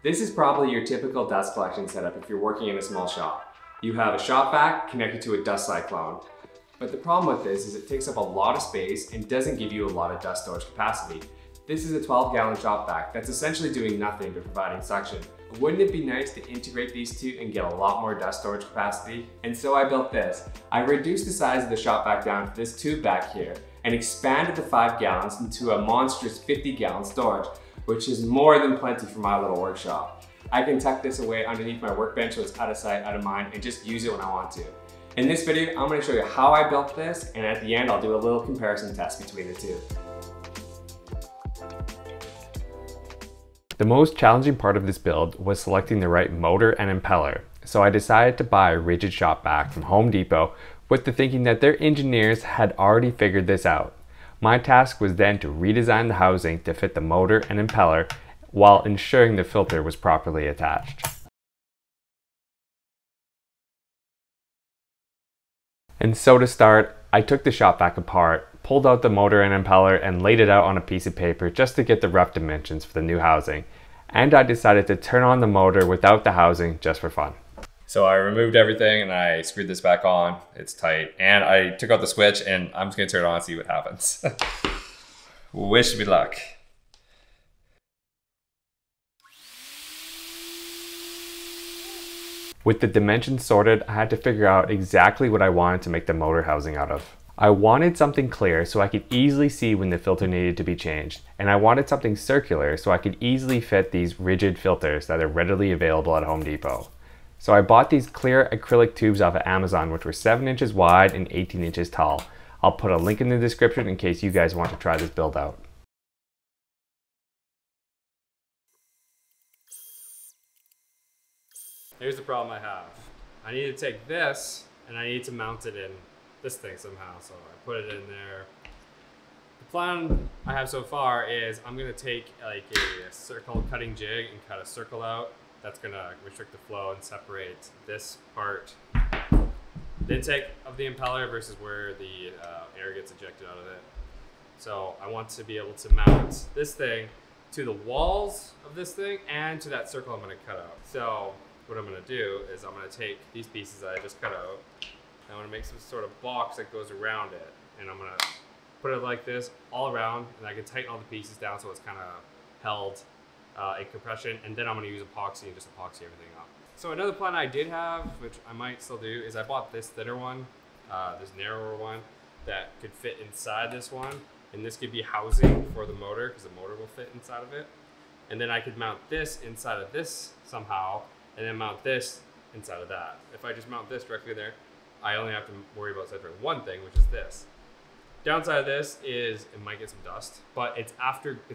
This is probably your typical dust collection setup if you're working in a small shop. You have a shop vac connected to a dust cyclone. But the problem with this is it takes up a lot of space and doesn't give you a lot of dust storage capacity. This is a 12-gallon shop vac that's essentially doing nothing but providing suction. Wouldn't it be nice to integrate these two and get a lot more dust storage capacity? And so I built this. I reduced the size of the shop vac down to this tube back here and expanded the 5 gallons into a monstrous 50-gallon storage, which is more than plenty for my little workshop. I can tuck this away underneath my workbench so it's out of sight, out of mind, and just use it when I want to. In this video, I'm going to show you how I built this, and at the end, I'll do a little comparison test between the two. The most challenging part of this build was selecting the right motor and impeller, so I decided to buy a rigid shop vac from Home Depot with the thinking that their engineers had already figured this out. My task was then to redesign the housing to fit the motor and impeller while ensuring the filter was properly attached. And so to start, I took the shop vac apart, pulled out the motor and impeller and laid it out on a piece of paper just to get the rough dimensions for the new housing. And I decided to turn on the motor without the housing just for fun. So I removed everything and I screwed this back on. It's tight. And I took out the switch and I'm just gonna turn it on and see what happens. Wish me luck. With the dimensions sorted, I had to figure out exactly what I wanted to make the motor housing out of. I wanted something clear so I could easily see when the filter needed to be changed, and I wanted something circular so I could easily fit these rigid filters that are readily available at Home Depot. So I bought these clear acrylic tubes off of Amazon, which were 7 inches wide and 18 inches tall. I'll put a link in the description in case you guys want to try this build out. Here's the problem I have. I need to take this and I need to mount it in this thing somehow. So I put it in there. The plan I have so far is I'm gonna take like a circle cutting jig and cut a circle out. That's gonna restrict the flow and separate this part, the intake of the impeller versus where the air gets ejected out of it. So I want to be able to mount this thing to the walls of this thing and to that circle I'm gonna cut out. So what I'm gonna do is I'm gonna take these pieces that I just cut out and I'm gonna make some sort of box that goes around it. And I'm gonna put it like this all around, and I can tighten all the pieces down so it's kind of held in compression. And then I'm gonna use epoxy and just epoxy everything up. So another plan I did have, which I might still do, is I bought this thinner one, this narrower one that could fit inside this one. And this could be housing for the motor because the motor will fit inside of it. And then I could mount this inside of this somehow, and then mount this inside of that. If I just mount this directly there, I only have to worry about separating one thing, which is this. Downside of this is it might get some dust, but it's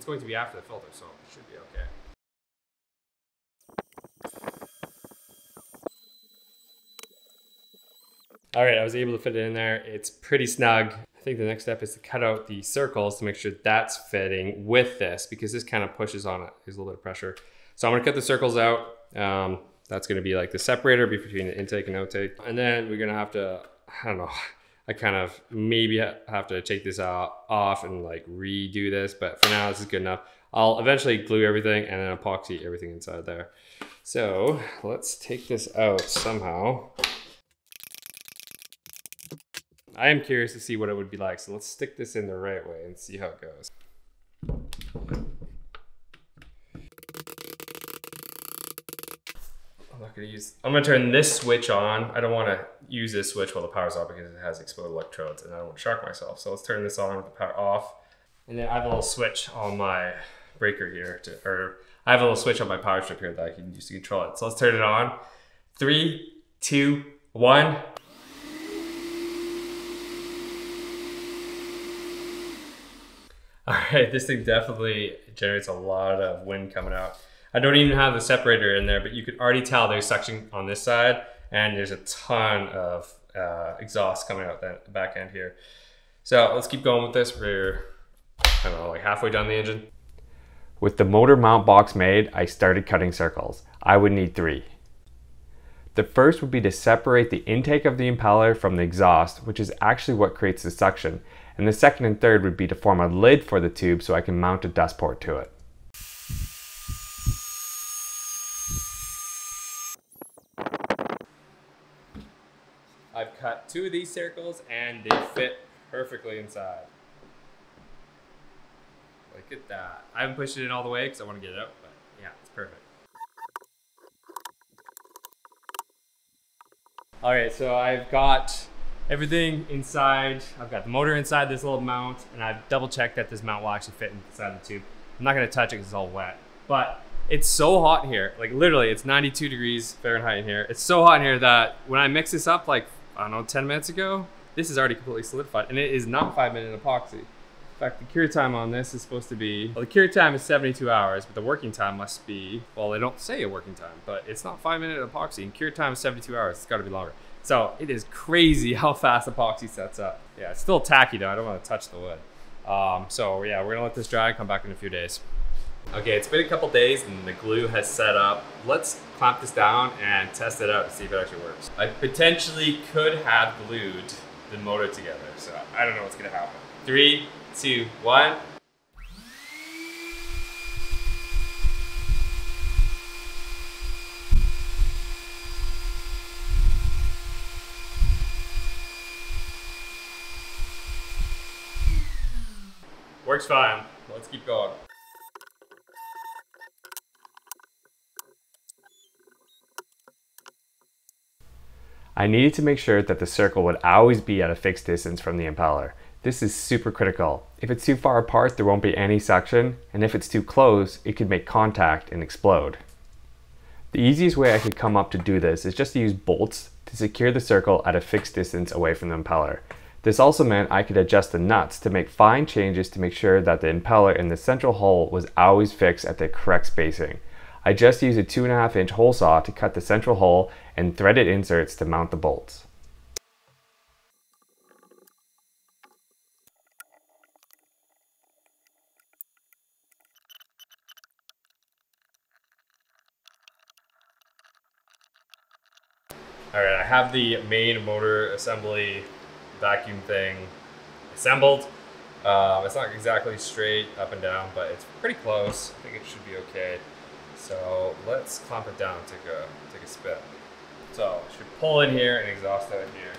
going to be after the filter, so it should be okay. All right, I was able to fit it in there. It's pretty snug. I think the next step is to cut out the circles to make sure that's fitting with this, because this kind of pushes on it. There's a little bit of pressure. So I'm gonna cut the circles out. That's gonna be like the separator between the intake and outtake. And then we're gonna have to, I don't know, I kind of maybe have to take this off and like redo this, but for now this is good enough. I'll eventually glue everything and then epoxy everything inside there. So let's take this out somehow. I am curious to see what it would be like, so let's stick this in the right way and see how it goes. I'm gonna turn this switch on. I don't wanna use this switch while the power's off because it has exposed electrodes and I don't want to shock myself. So let's turn this on with the power off. And then I have a little switch on my breaker here, I have a little switch on my power strip here that I can use to control it. So let's turn it on. 3, 2, 1. All right, this thing definitely generates a lot of wind coming out. I don't even have the separator in there, but you could already tell there's suction on this side and there's a ton of exhaust coming out the back end here. So let's keep going with this. We're, I don't know, like halfway down the engine. With the motor mount box made, I started cutting circles. I would need 3. The first would be to separate the intake of the impeller from the exhaust, which is actually what creates the suction. And the second and third would be to form a lid for the tube so I can mount a dust port to it. I've cut 2 of these circles and they fit perfectly inside. Look at that. I haven't pushed it in all the way because I want to get it out, but yeah, it's perfect. All right, so I've got everything inside. I've got the motor inside this little mount, and I've double checked that this mount will actually fit inside the tube. I'm not gonna touch it because it's all wet, but it's so hot in here. Like literally, it's 92 degrees Fahrenheit in here. It's so hot in here that when I mix this up, like, I don't know, 10 minutes ago, this is already completely solidified, and it is not 5-minute epoxy. In fact, the cure time on this is supposed to be, well, the cure time is 72 hours, but the working time must be, well, they don't say a working time, but it's not 5-minute epoxy, and cure time is 72 hours. It's gotta be longer. So it is crazy how fast epoxy sets up. Yeah, it's still tacky though. I don't want to touch the wood. So yeah, we're gonna let this dry, come back in a few days. Okay, it's been a couple days and the glue has set up. Let's clamp this down and test it out to see if it actually works. I potentially could have glued the motor together, so I don't know what's gonna happen. 3, 2, 1. Works fine. Let's keep going. I needed to make sure that the circle would always be at a fixed distance from the impeller. This is super critical. If it's too far apart, there won't be any suction, and if it's too close, it could make contact and explode. The easiest way I could come up to do this is just to use bolts to secure the circle at a fixed distance away from the impeller. This also meant I could adjust the nuts to make fine changes to make sure that the impeller in the central hole was always fixed at the correct spacing. I just used a 2.5-inch hole saw to cut the central hole and threaded inserts to mount the bolts. All right, I have the main motor assembly vacuum thing assembled. It's not exactly straight up and down, but it's pretty close. I think it should be okay. So let's clamp it down, take a spin. So it should pull in here and exhaust out here.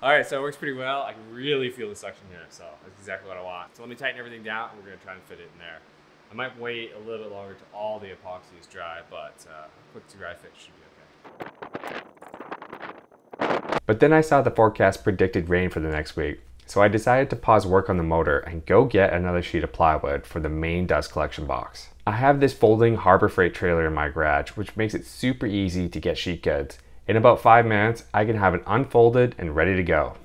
All right, so it works pretty well. I can really feel the suction here, so that's exactly what I want. So let me tighten everything down and we're gonna try and fit it in there. I might wait a little bit longer till all the epoxy is dry, but a quick dry fit should be okay. But then I saw the forecast predicted rain for the next week, so I decided to pause work on the motor and go get another sheet of plywood for the main dust collection box. I have this folding Harbor Freight trailer in my garage, which makes it super easy to get sheet goods. In about 5 minutes, I can have it unfolded and ready to go.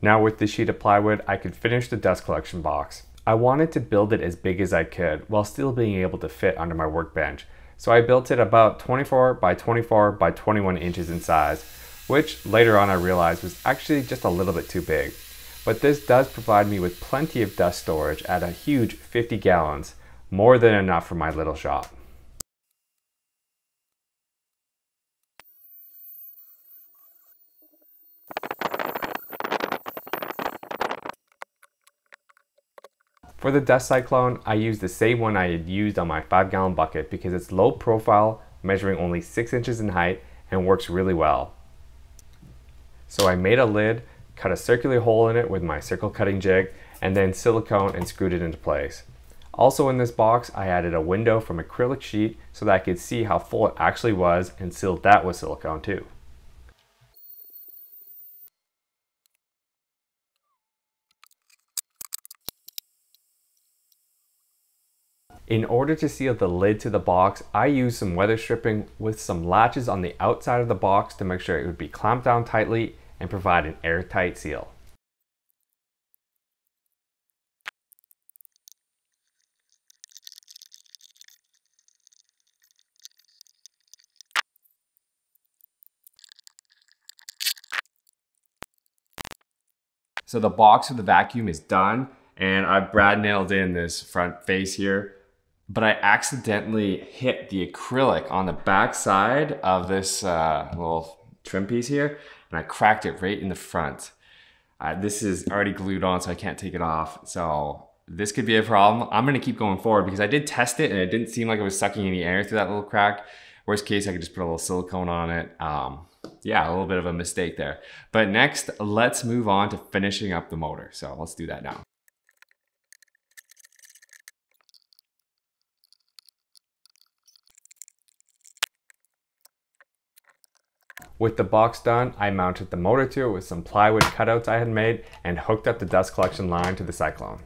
Now with this sheet of plywood, I could finish the dust collection box. I wanted to build it as big as I could while still being able to fit under my workbench. So I built it about 24 by 24 by 21 inches in size, which later on I realized was actually just a little bit too big. But this does provide me with plenty of dust storage at a huge 50 gallons, more than enough for my little shop. For the dust cyclone, I used the same one I had used on my 5-gallon bucket because it's low profile, measuring only 6 inches in height, and works really well. So I made a lid, cut a circular hole in it with my circle cutting jig, and then silicone and screwed it into place. Also in this box, I added a window from acrylic sheet so that I could see how full it actually was and sealed that with silicone too. In order to seal the lid to the box, I used some weather stripping with some latches on the outside of the box to make sure it would be clamped down tightly and provide an airtight seal. So the box for the vacuum is done, and I brad nailed in this front face here, but I accidentally hit the acrylic on the back side of this little trim piece here, and I cracked it right in the front. This is already glued on, so I can't take it off. So this could be a problem. I'm gonna keep going forward because I did test it and it didn't seem like it was sucking any air through that little crack. Worst case, I could just put a little silicone on it. Yeah, a little bit of a mistake there. But next, let's move on to finishing up the motor. So let's do that now. With the box done, I mounted the motor to it with some plywood cutouts I had made and hooked up the dust collection line to the Cyclone.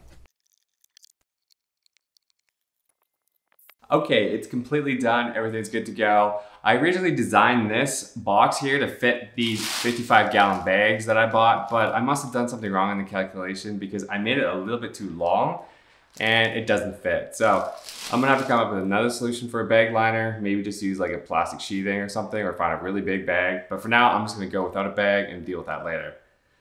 Okay, it's completely done. Everything's good to go. I originally designed this box here to fit these 55-gallon bags that I bought, but I must have done something wrong in the calculation because I made it a little bit too long and it doesn't fit. So I'm gonna have to come up with another solution for a bag liner. Maybe just use like a plastic sheathing or something, or find a really big bag. But for now, I'm just gonna go without a bag and deal with that later.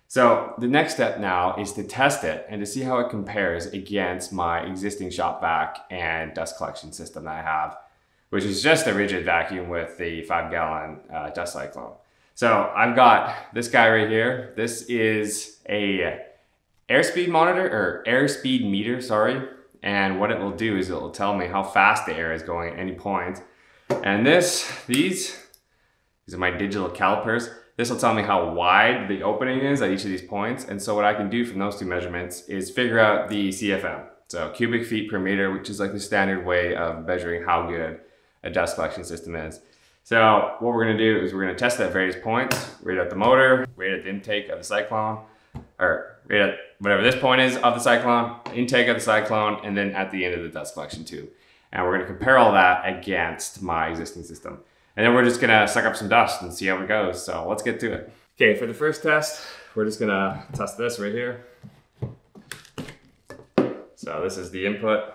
So the next step now is to test it and to see how it compares against my existing shop vac and dust collection system that I have, which is just a rigid vacuum with the 5-gallon dust cyclone. So I've got this guy right here. This is a airspeed monitor, or airspeed meter, sorry. And what it will do is it will tell me how fast the air is going at any point. And these are my digital calipers. This will tell me how wide the opening is at each of these points. And so what I can do from those two measurements is figure out the CFM. So cubic feet per meter, which is like the standard way of measuring how good a dust collection system is. So what we're gonna do is we're gonna test at various points, rate out the motor, rate out the intake of the Cyclone, or rate out whatever this point is of the Cyclone, intake of the Cyclone, and then at the end of the dust collection tube. And we're gonna compare all that against my existing system. And then we're just gonna suck up some dust and see how it goes. So let's get to it. Okay, for the first test, we're just gonna test this right here. So this is the input.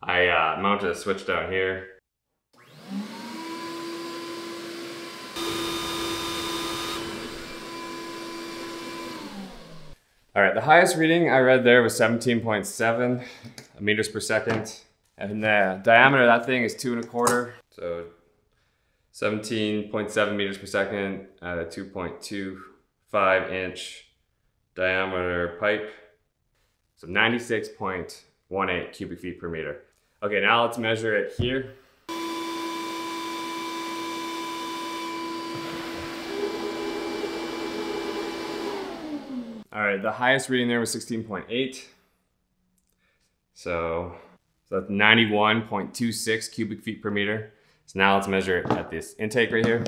I mounted a switch down here. All right, the highest reading I read there was 17.7 meters per second. And the diameter of that thing is 2¼ So 17.7 meters per second at a 2.25 inch diameter pipe. So 96.18 cubic feet per meter. Okay, now let's measure it here. All right, the highest reading there was 16.8. So that's 91.26 cubic feet per meter. So now let's measure it at this intake right here.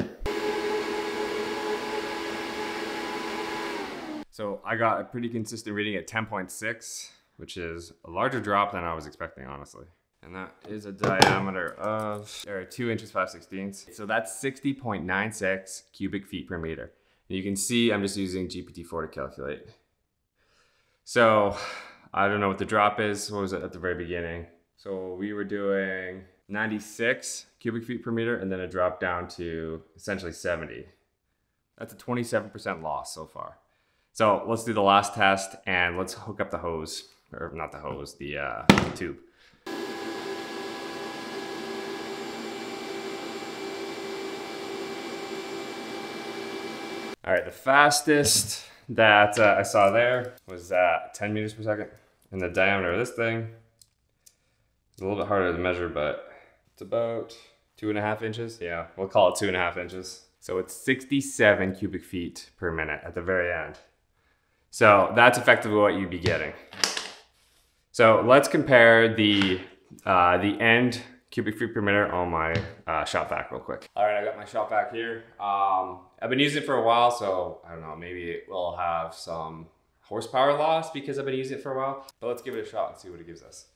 So I got a pretty consistent reading at 10.6, which is a larger drop than I was expecting, honestly. And that is a diameter of 2 inches 5/16. So that's 60.96 cubic feet per meter. And you can see I'm just using GPT-4 to calculate. So I don't know what the drop is. What was it at the very beginning? So we were doing 96 cubic feet per meter, and then it dropped down to essentially 70. That's a 27% loss so far. So let's do the last test and let's hook up the hose, or not the hose, the tube. All right, the fastest that I saw there was 10 meters per second. And the diameter of this thing is a little bit harder to measure, but it's about 2.5 inches. Yeah, we'll call it 2.5 inches. So it's 67 cubic feet per minute at the very end. So that's effectively what you'd be getting. So let's compare the end cubic feet per minute on my shop vac real quick. All right, I got my shop vac here. I've been using it for a while, so I don't know, maybe it will have some horsepower loss because I've been using it for a while. But let's give it a shot and see what it gives us.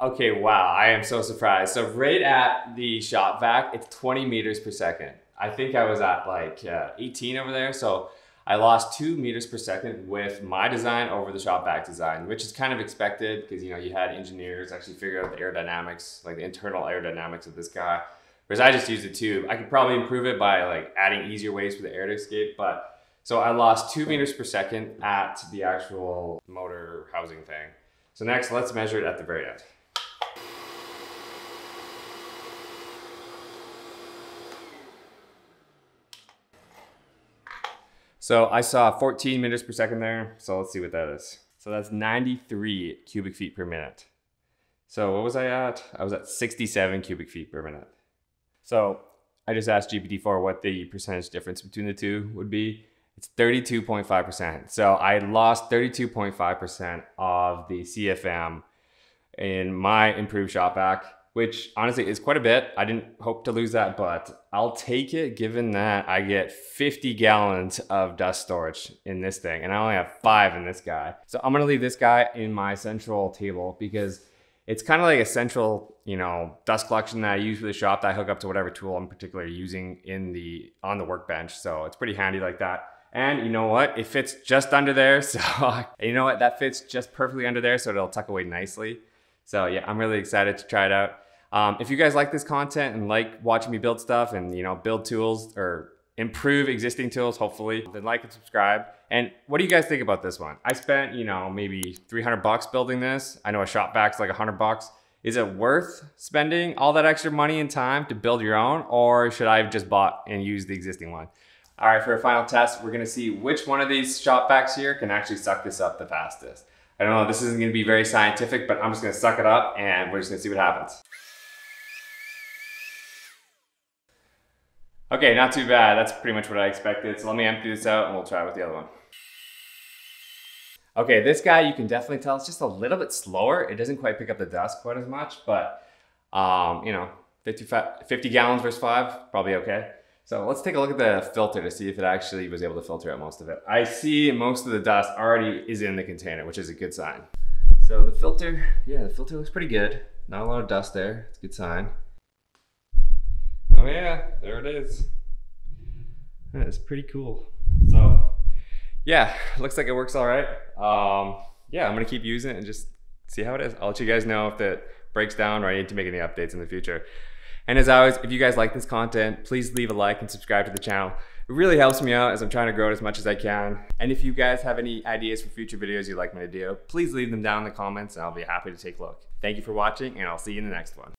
Okay, wow, I am so surprised. So right at the shop vac, it's 20 meters per second. I think I was at like 18 over there. So I lost 2 meters per second with my design over the shop vac design, which is kind of expected because, you know, you had engineers actually figure out the aerodynamics, like the internal aerodynamics of this guy. Whereas I just used a tube. I could probably improve it by like adding easier ways for the air to escape, but so I lost 2 meters per second at the actual motor housing thing. So next, let's measure it at the very end. So I saw 14 meters per second there. So let's see what that is. So that's 93 cubic feet per minute. So what was I at? I was at 67 cubic feet per minute. So I just asked GPT-4 what the percentage difference between the two would be. It's 32.5%. So I lost 32.5% of the CFM in my improved shop vac, which honestly is quite a bit. I didn't hope to lose that, but I'll take it given that I get 50 gallons of dust storage in this thing and I only have 5 in this guy. So I'm gonna leave this guy in my central table because it's kind of like a central, you know, dust collection that I use for the shop that I hook up to whatever tool I'm particularly using on the workbench. So it's pretty handy like that. And you know what? It fits just under there. So you know what? That fits just perfectly under there. So it'll tuck away nicely. So yeah, I'm really excited to try it out. If you guys like this content and like watching me build stuff and, you know, build tools or improve existing tools, hopefully, then like and subscribe. And what do you guys think about this one? I spent, you know, maybe 300 bucks building this. I know a shop vac's like 100 bucks. Is it worth spending all that extra money and time to build your own, or should I have just bought and used the existing one? All right, for a final test, we're gonna see which one of these shop vacs here can actually suck this up the fastest. I don't know, this isn't gonna be very scientific, but I'm just gonna suck it up and we're just gonna see what happens. Okay, not too bad. That's pretty much what I expected. So let me empty this out and we'll try with the other one. Okay, this guy, you can definitely tell it's just a little bit slower. It doesn't quite pick up the dust quite as much, but you know, 50 gallons versus 5, probably okay. So let's take a look at the filter to see if it actually was able to filter out most of it. I see most of the dust already is in the container, which is a good sign. So the filter, yeah, the filter looks pretty good. Not a lot of dust there, it's a good sign. Oh yeah, there it is. That is pretty cool. So yeah, looks like it works all right. Yeah, I'm gonna keep using it and just see how it is. I'll let you guys know if it breaks down or I need to make any updates in the future. And as always, if you guys like this content, please leave a like and subscribe to the channel. It really helps me out as I'm trying to grow it as much as I can. And if you guys have any ideas for future videos you'd like me to do, please leave them down in the comments and I'll be happy to take a look. Thank you for watching and I'll see you in the next one.